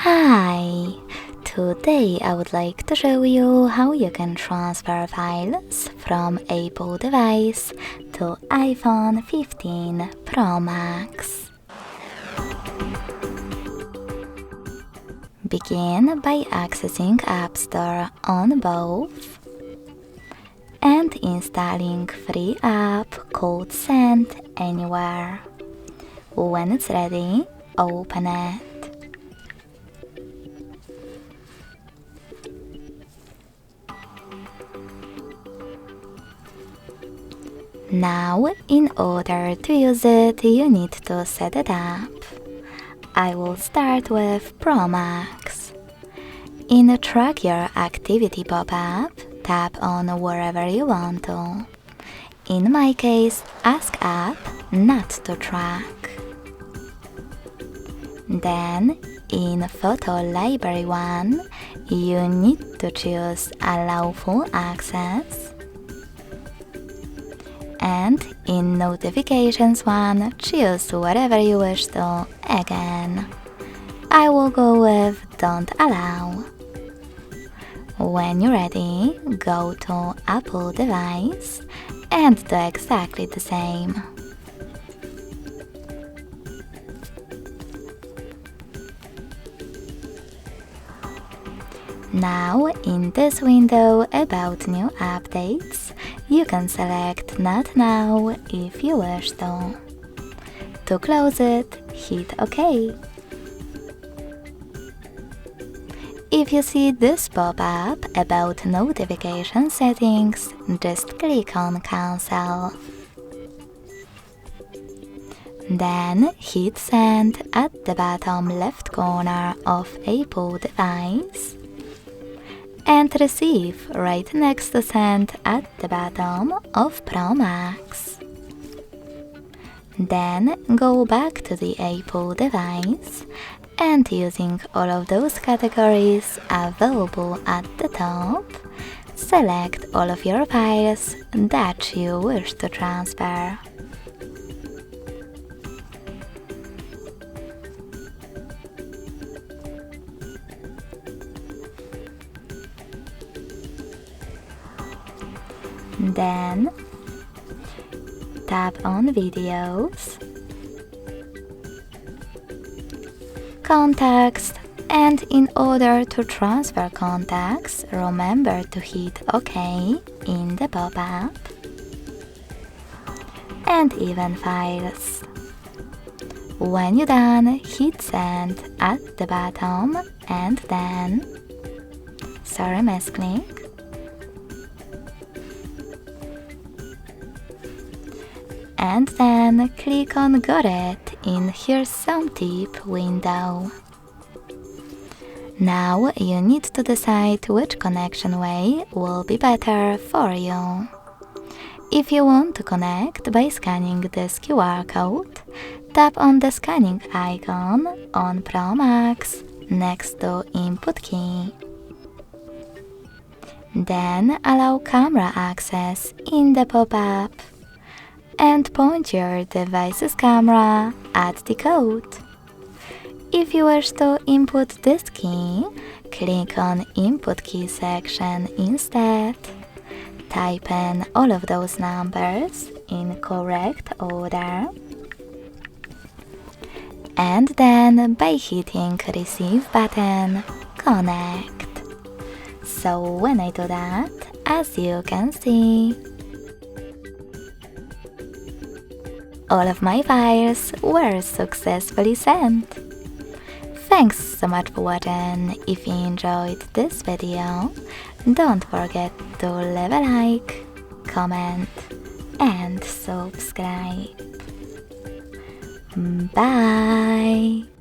Hi! Today I would like to show you how you can transfer files from Apple device to iPhone 15 Pro Max. Begin by accessing App Store on both and installing free app called Send Anywhere. When it's ready, open it. Now, in order to use it, you need to set it up. I will start with Pro Max. In Track Your Activity pop-up, tap on wherever you want to. In my case, ask App not to track. Then, in Photo Library 1, you need to choose Allow Full Access. And in Notifications 1, choose whatever you wish to again. I will go with Don't Allow. When you're ready, go to Apple device and do exactly the same. Now, in this window about new updates, you can select Not Now if you wish to. To close it, hit OK. If you see this pop-up about notification settings, just click on Cancel. Then hit Send at the bottom left corner of Apple device and Receive right next to Send at the bottom of Pro Max. Then go back to the Apple device and using all of those categories available at the top, select all of your files that you wish to transfer. Then tap on Videos, Contacts, and in order to transfer contacts, remember to hit OK in the pop-up, and even files. When you're done, hit Send at the bottom and then misclick. And then click on Got It in Here's Some Tip window. Now you need to decide which connection way will be better for you. If you want to connect by scanning this QR code, tap on the scanning icon on Pro Max next to Input key. Then allow camera access in the pop-up and point your device's camera at the code. If you wish to input this key, click on Input Key section instead. Type in all of those numbers in correct order. And then by hitting Receive button, connect. So when I do that, as you can see, all of my files were successfully sent. Thanks so much for watching. If you enjoyed this video, don't forget to leave a like, comment and subscribe. Bye!